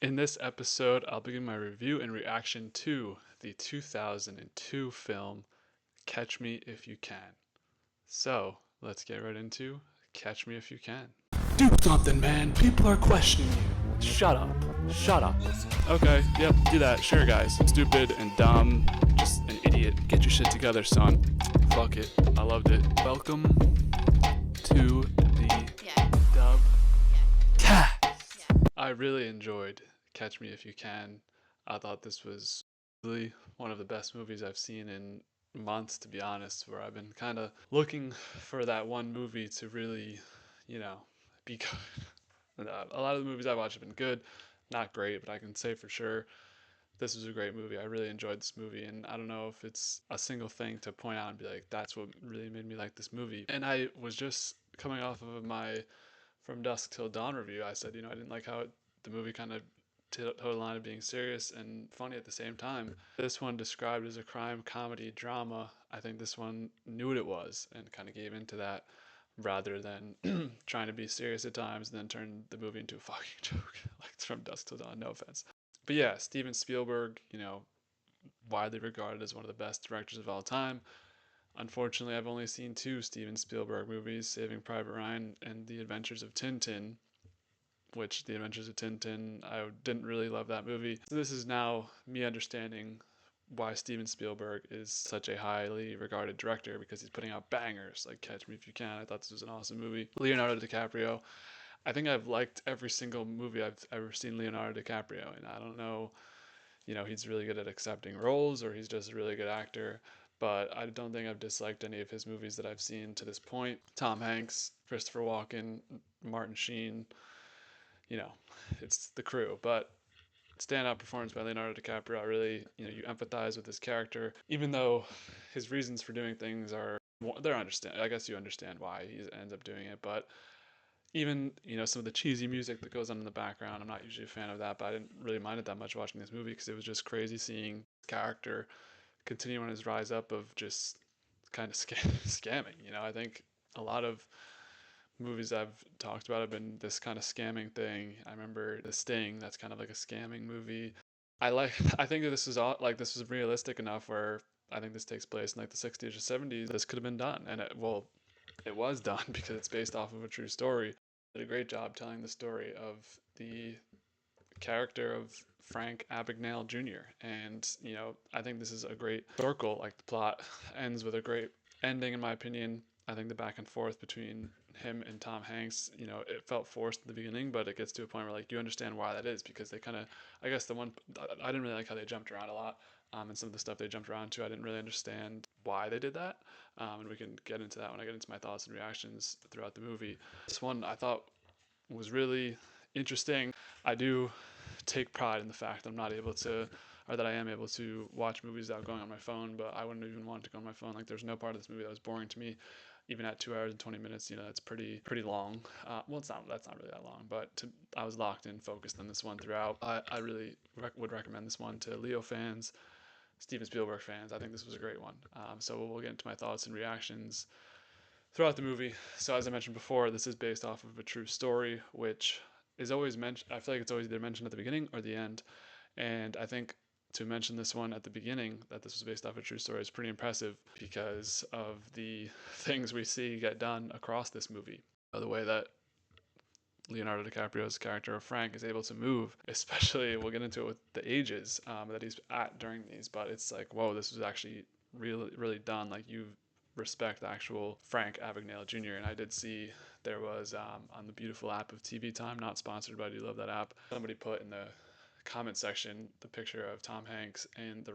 In this episode, I'll begin my review and reaction to the 2002 film Catch Me If You Can. So, let's get right into Catch Me If You Can. Do something, man. People are questioning you. Shut up. Shut up. Okay, yep, do that. Sure, guys. Stupid and dumb. Just an idiot. Get your shit together, son. Fuck it. I loved it. Welcome to the DubCast. I really enjoyed Catch Me If You Can. I thought this was really one of the best movies I've seen in months, to be honest, where I've been kind of looking for that one movie to really, be good. A lot of the movies I watched have been good, not great, but I can say for sure this was a great movie. I really enjoyed this movie, and I don't know if it's a single thing to point out and be like, that's what really made me like this movie. And I was just coming off of my From Dusk Till Dawn review. I said, I didn't like how the movie kind of towed the line of being serious and funny at the same time. This one described as a crime comedy drama. I think this one knew what it was and kind of gave into that rather than trying to be serious at times and then turn the movie into a fucking joke like From Dusk Till Dawn. No offense. But yeah, Steven Spielberg, widely regarded as one of the best directors of all time. Unfortunately, I've only seen two Steven Spielberg movies, Saving Private Ryan and The Adventures of Tintin, which The Adventures of Tintin, I didn't really love that movie. So this is now me understanding why Steven Spielberg is such a highly regarded director, because he's putting out bangers like Catch Me If You Can. I thought this was an awesome movie. Leonardo DiCaprio. I think I've liked every single movie I've ever seen Leonardo DiCaprio in. I don't know, he's really good at accepting roles or he's just a really good actor. But I don't think I've disliked any of his movies that I've seen to this point. Tom Hanks, Christopher Walken, Martin Sheen, you know, it's the crew. But standout performance by Leonardo DiCaprio, I really, you empathize with his character, even though his reasons for doing things are, they're understand. I guess you understand why he ends up doing it, but even some of the cheesy music that goes on in the background, I'm not usually a fan of that, but I didn't really mind it that much watching this movie because it was just crazy seeing character continue on his rise up of just kind of scamming. I think a lot of movies I've talked about have been this kind of scamming thing. I remember The Sting, that's kind of like a scamming movie. I think that this is all like this was realistic enough where I think this takes place in like the 60s or 70s. This could have been done, and it was done because it's based off of a true story. Did a great job telling the story of the character of Frank Abagnale Jr. And I think this is a great circle. Like the plot ends with a great ending, in my opinion. I think the back and forth between him and Tom Hanks, it felt forced at the beginning, but it gets to a point where like you understand why that is because they kind of, I guess the one I didn't really like how they jumped around a lot, and some of the stuff they jumped around to, I didn't really understand why they did that, and we can get into that when I get into my thoughts and reactions throughout the movie. This one I thought was really interesting. I do take pride in the fact that I'm not able to, or that I am able to watch movies without going on my phone, but I wouldn't even want to go on my phone. Like, there's no part of this movie that was boring to me. Even at 2 hours and 20 minutes, that's pretty long. Well, that's not really that long, but I was locked in, focused on this one throughout. I really would recommend this one to Leo fans, Steven Spielberg fans. I think this was a great one. So we'll get into my thoughts and reactions throughout the movie. So as I mentioned before, this is based off of a true story, which is always mentioned. I feel like it's always either mentioned at the beginning or the end. And I think to mention this one at the beginning, that this was based off a true story, is pretty impressive because of the things we see get done across this movie. The way that Leonardo DiCaprio's character of Frank is able to move, especially we'll get into it with the ages that he's at during these, but it's like, whoa, this was actually really done. Like, you respect the actual Frank Abagnale Jr. And I did see there was on the beautiful app of TV Time, not sponsored, but I do love that app. Somebody put in the comment section the picture of Tom Hanks and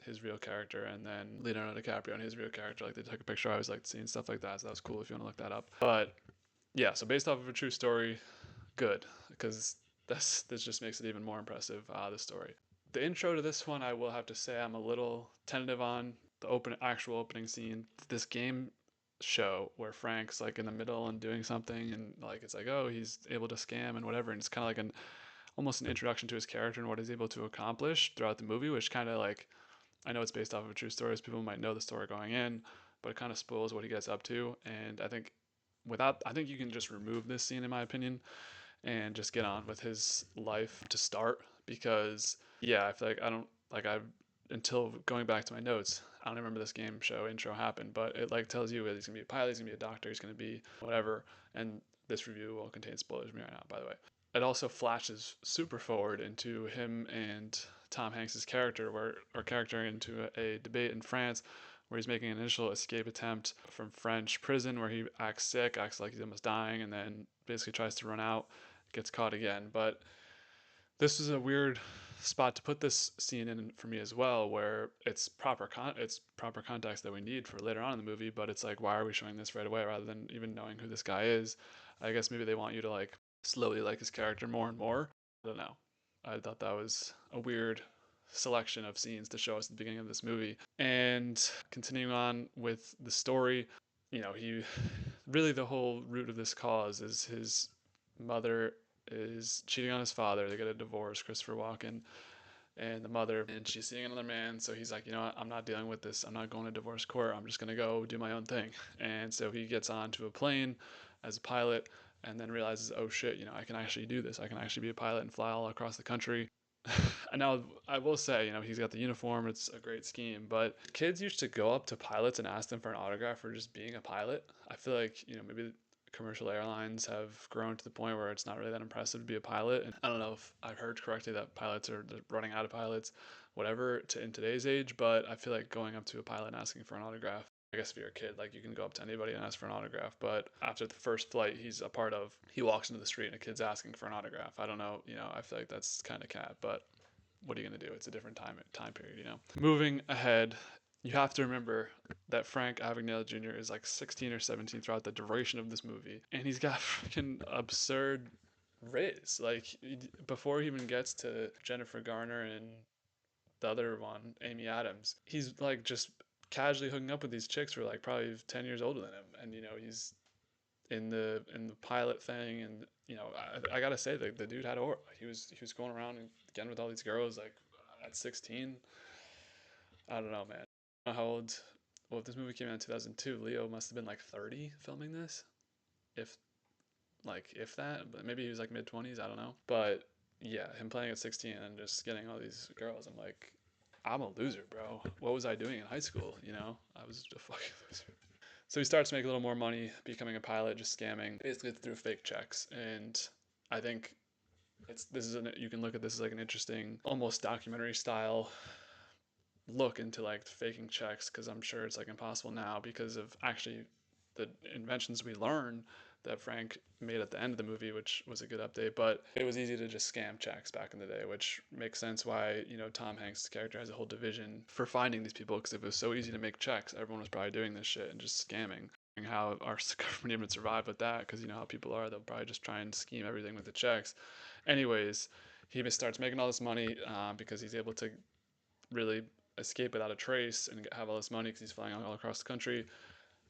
his real character, and then Leonardo DiCaprio and his real character. Like, they took a picture. I always liked seeing stuff like that, so that was cool if you want to look that up. But yeah, so based off of a true story, good, because this just makes it even more impressive, the story. The intro to this one, I will have to say I'm a little tentative on. The actual opening scene, this game show where Frank's like in the middle and doing something, and like it's like, oh, he's able to scam and whatever, and it's kind of like almost an introduction to his character and what he's able to accomplish throughout the movie, which kind of like, I know it's based off of a true story, so people might know the story going in, but it kind of spoils what he gets up to. And I think you can just remove this scene, in my opinion, and just get on with his life to start. Because yeah, I feel like I don't like I until going back to my notes, I don't remember this game show intro happened, but it like tells you that he's gonna be a pilot, he's gonna be a doctor, he's gonna be whatever. And this review will contain spoilers for me right now, by the way. It also flashes super forward into him and Tom Hanks's character, where or character into a debate in France, where he's making an initial escape attempt from French prison, where he acts sick, acts like he's almost dying, and then basically tries to run out, gets caught again. But this is a weird spot to put this scene in for me as well, where it's proper context that we need for later on in the movie, but it's like, why are we showing this right away rather than even knowing who this guy is? I guess maybe they want you to like slowly like his character more and more. I don't know. I thought that was a weird selection of scenes to show us at the beginning of this movie. And continuing on with the story, he really, the whole root of this cause is his mother is cheating on his father. They get a divorce, Christopher Walken and the mother, and she's seeing another man. So he's like, you know what, I'm not dealing with this. I'm not going to divorce court. I'm just going to go do my own thing. And so he gets onto a plane as a pilot and then realizes, oh shit, I can actually do this. I can actually be a pilot and fly all across the country. And now I will say, he's got the uniform. It's a great scheme. But kids used to go up to pilots and ask them for an autograph for just being a pilot. I feel like, maybe commercial airlines have grown to the point where it's not really that impressive to be a pilot. And I don't know if I've heard correctly that pilots are running out of pilots, whatever, in today's age. But I feel like going up to a pilot and asking for an autograph, I guess if you're a kid, like you can go up to anybody and ask for an autograph. But after the first flight he's a part of, he walks into the street and a kid's asking for an autograph. I don't know, I feel like that's kind of cat, but what are you gonna do? It's a different time period. Moving ahead, you have to remember that Frank Abagnale Jr. is like 16 or 17 throughout the duration of this movie, and he's got freaking absurd riz. Like before he even gets to Jennifer Garner and the other one, Amy Adams, he's like just casually hooking up with these chicks who are like probably 10 years older than him, and he's in the pilot thing, and I gotta say the dude had aura. He was going around and getting with all these girls like at 16. I don't know, man. I don't know how old. Well, if this movie came out in 2002, Leo must have been like 30 filming this, if if that. But maybe he was like mid 20s. I don't know. But yeah, him playing at 16 and just getting all these girls. I'm like, I'm a loser, bro. What was I doing in high school? I was a fucking loser. So he starts to make a little more money becoming a pilot, just scamming, basically through fake checks. And I think you can look at this as like an interesting, almost documentary style look into like faking checks, because I'm sure it's like impossible now because of actually the inventions we learn that Frank made at the end of the movie, which was a good update. But it was easy to just scam checks back in the day, which makes sense why Tom Hanks' character has a whole division for finding these people, because if it was so easy to make checks, everyone was probably doing this shit and just scamming. How our government even survived with that, because how people are, they'll probably just try and scheme everything with the checks. Anyways, he starts making all this money because he's able to really escape without a trace and have all this money because he's flying all across the country.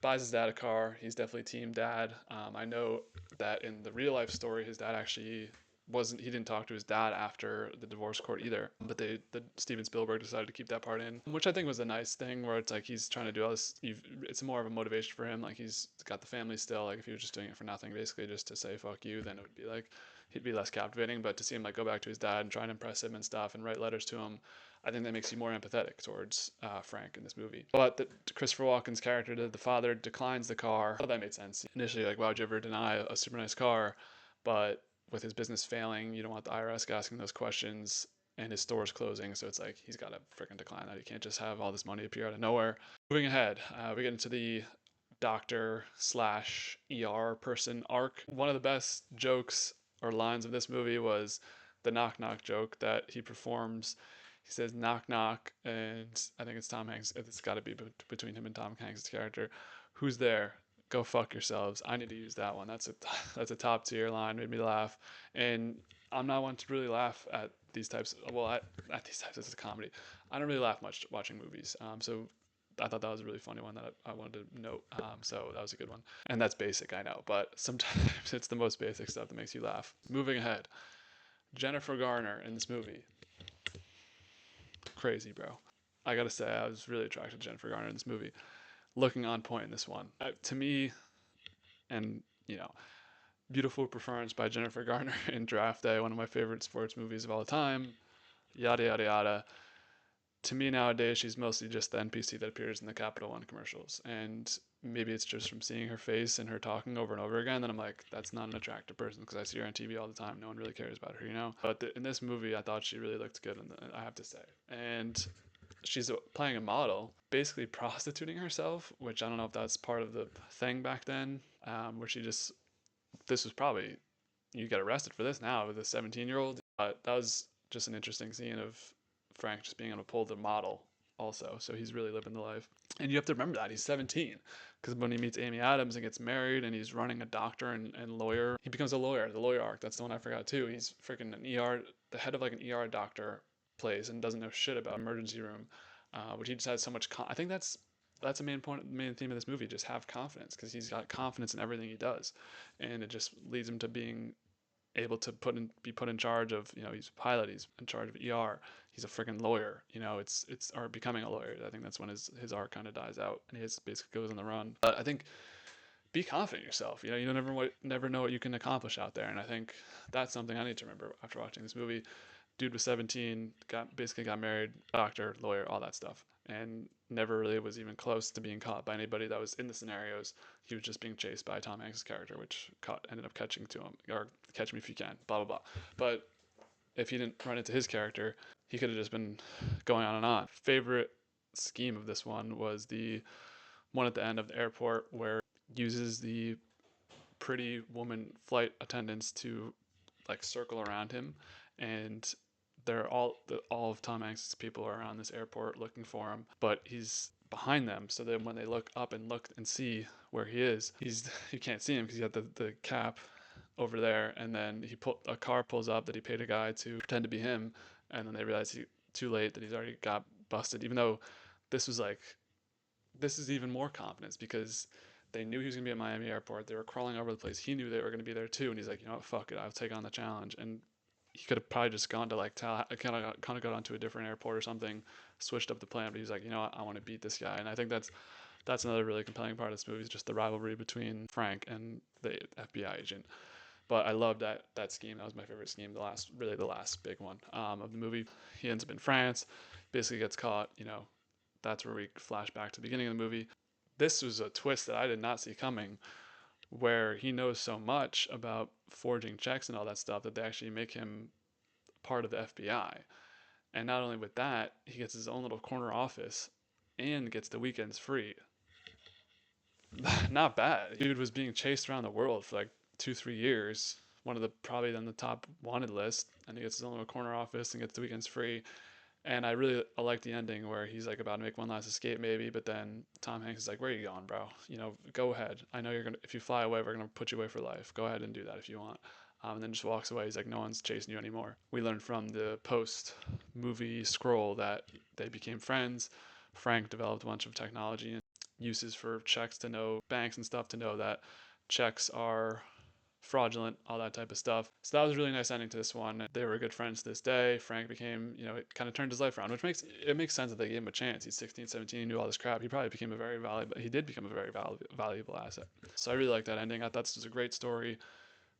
Buys his dad a car. He's definitely team dad. I know that in the real life story, his dad actually wasn't. He didn't talk to his dad after the divorce court either. But the Steven Spielberg decided to keep that part in, which I think was a nice thing. Where it's like he's trying to do all this. It's more of a motivation for him. Like he's got the family still. Like if he was just doing it for nothing, basically just to say fuck you, then it would be like he'd be less captivating. But to see him like go back to his dad and try and impress him and stuff and write letters to him, I think that makes you more empathetic towards Frank in this movie. But Christopher Walken's character, the father, declines the car. Well, that made sense. Initially, like, why would you ever deny a super nice car? But with his business failing, you don't want the IRS asking those questions, and his store's closing, so it's like he's got to freaking decline that. He can't just have all this money appear out of nowhere. Moving ahead, we get into the doctor slash ER person arc. One of the best jokes or lines of this movie was the knock knock joke that he performs. He says knock knock, and I think it's Tom Hanks. It's got to be between him and Tom Hanks' character. Who's there? Go fuck yourselves. I need to use that one. That's a that's a top tier line. Made me laugh, and I'm not one to really laugh at these types. At these types, it's a comedy. I don't really laugh much watching movies. So I thought that was a really funny one that I wanted to note. So that was a good one. And that's basic, I know, but sometimes it's the most basic stuff that makes you laugh. Moving ahead, Jennifer Garner in this movie. Crazy, bro. I gotta say, I was really attracted to Jennifer Garner in this movie. Looking on point in this one. To me, and beautiful performance by Jennifer Garner in Draft Day, one of my favorite sports movies of all time. Yada yada yada. To me nowadays, she's mostly just the NPC that appears in the Capital One commercials, and maybe it's just from seeing her face and her talking over and over again that I'm like, that's not an attractive person because I see her on TV all the time. No one really cares about her, you know. But in this movie, I thought she really looked good, I have to say. And she's playing a model, basically prostituting herself, which I don't know if that's part of the thing back then, where she just this was probably you get arrested for this now with a 17-year-old. That was just an interesting scene of Frank just being able to pull the model also. So he's really living the life. And you have to remember that he's 17 because when he meets Amy Adams and gets married and he's running a doctor and lawyer, he becomes a lawyer. The lawyer arc, that's the one I forgot too. He's freaking an ER, the head of like an ER doctor plays and doesn't know shit about emergency room, which he just has so much. I think that's the main theme of this movie. Just have confidence because he's got confidence in everything he does, and it just leads him to being able to be put in charge of, he's a pilot, he's in charge of ER, he's a freaking lawyer, it's or becoming a lawyer. I think that's when his arc kind of dies out and he basically goes on the run. But I think be confident in yourself. You never know what you can accomplish out there, and I think that's something I need to remember after watching this movie. Dude was 17, got married, doctor, lawyer, all that stuff, and never really was even close to being caught by anybody that was in the scenarios. He was just being chased by Tom Hanks' character, which ended up catching to him, or Catch Me If You Can, blah blah blah. But if he didn't run into his character, he could have just been going on and on. Favorite scheme of this one was the one at the end of the airport where uses the pretty woman flight attendants to like circle around him, and they're all of Tom Hanks' people are around this airport looking for him, but he's behind them. So then when they look up and look and see where he is, you can't see him because he got the cap over there. And then a car pulls up that he paid a guy to pretend to be him, and then they realize too late that he's already got busted. Even though this was like this is even more confidence because they knew he was going to be at Miami Airport. They were crawling over the place. He knew they were going to be there too, and he's like, you know what, fuck it, I'll take on the challenge. And he could have probably just gone to like kind of got onto a different airport or something, switched up the plan. But he's like, you know what, I want to beat this guy. And I think that's another really compelling part of this movie is just the rivalry between Frank and the FBI agent. But I love that scheme. That was my favorite scheme. The last big one of the movie. He ends up in France, basically gets caught. That's where we flash back to the beginning of the movie. This was a twist that I did not see coming, where he knows so much about forging checks and all that stuff that they actually make him part of the FBI. And not only with that, he gets his own little corner office and gets the weekends free. Not bad. Dude was being chased around the world for like 2 3 years. One of the probably on the top wanted list, and he gets his own little corner office and gets the weekends free. And I like the ending where he's like about to make one last escape maybe, but then Tom Hanks is like, "Where are you going, bro? Go ahead. I know you're gonna. If you fly away, we're gonna put you away for life. Go ahead and do that if you want." And then just walks away. He's like, "No one's chasing you anymore." We learned from the post movie scroll that they became friends. Frank developed a bunch of technology and uses for checks to know banks and stuff to know that checks are fraudulent, all that type of stuff. So that was a really nice ending to this one. They were good friends to this day. Frank became, it kind of turned his life around, which makes sense that they gave him a chance. He's 16, 17, he knew all this crap. He probably became he did become a very valuable asset. So I really like that ending. I thought this was a great story,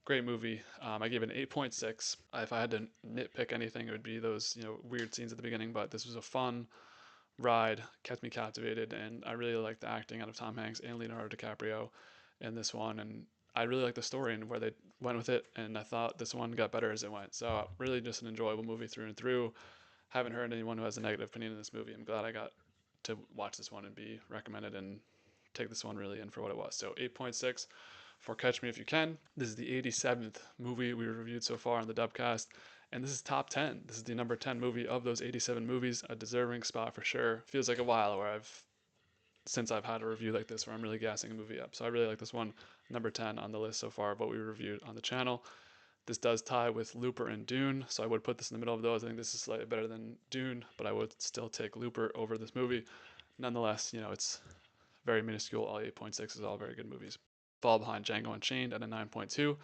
great movie. I gave it an 8.6. If I had to nitpick anything, it would be those, weird scenes at the beginning, but this was a fun ride, kept me captivated, and I really liked the acting out of Tom Hanks and Leonardo DiCaprio in this one, and I really like the story and where they went with it, and I thought this one got better as it went. So really just an enjoyable movie through and through. Haven't heard anyone who has a negative opinion of this movie. I'm glad I got to watch this one and be recommended and take this one really in for what it was. So 8.6 for Catch Me If You Can. This is the 87th movie we reviewed so far on the DubCast, and this is top 10. This is the number 10 movie of those 87 movies, a deserving spot for sure. Feels like a while where since I've had a review like this where I'm really gassing a movie up. So I really like this one, number 10 on the list so far of what we reviewed on the channel. This does tie with Looper and Dune, so I would put this in the middle of those. I think this is slightly better than Dune, but I would still take Looper over this movie. Nonetheless, it's very minuscule. All 8.6 is all very good movies. Fall behind Django Unchained at a 9.2,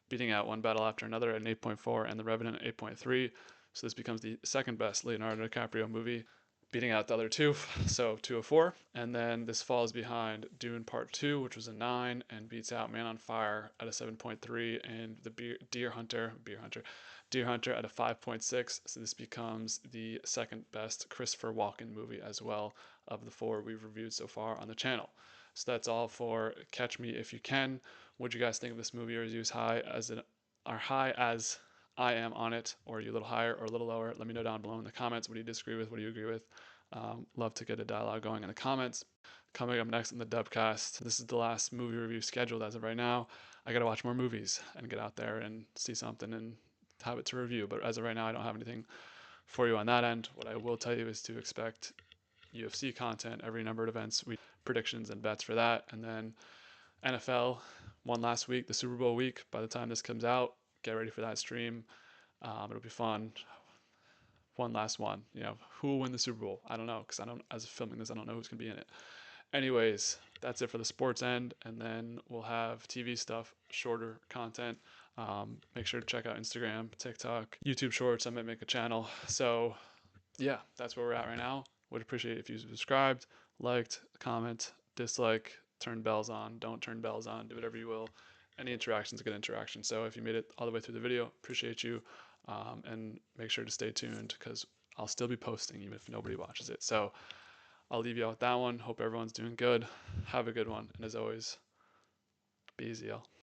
beating out One Battle After Another at an 8.4, and The Revenant at 8.3. So this becomes the second best Leonardo DiCaprio movie. beating out the other two, so 204. And then this falls behind Dune Part 2, which was a 9, and beats out Man on Fire at a 7.3, and the Deer Hunter at a 5.6. So this becomes the second best Christopher Walken movie as well of the 4 we've reviewed so far on the channel. So that's all for Catch Me If You Can. What do you guys think of this movie? Are you as high as I am on it, or are you a little higher or a little lower? Let me know down below in the comments. What do you disagree with? What do you agree with? Love to get a dialogue going in the comments. Coming up next in the DubCast, this is the last movie review scheduled as of right now. I gotta watch more movies and get out there and see something and have it to review. But as of right now, I don't have anything for you on that end. What I will tell you is to expect UFC content, every number of events, we predictions and bets for that, and then NFL one last week, the Super Bowl week. By the time this comes out, get ready for that stream. It'll be fun. One last one. Who will win the Super Bowl? I don't know, because I don't. As of filming this, I don't know who's gonna be in it. Anyways, that's it for the sports end, and then we'll have TV stuff, shorter content. Make sure to check out Instagram, TikTok, YouTube Shorts. I might make a channel. So yeah, that's where we're at right now. Would appreciate if you subscribed, liked, comment, dislike, turn bells on, don't turn bells on, do whatever you will. Any interaction is a good interaction. So if you made it all the way through the video, appreciate you. And make sure to stay tuned because I'll still be posting even if nobody watches it. So I'll leave you out with that one. Hope everyone's doing good. Have a good one. And as always, be easy, y'all.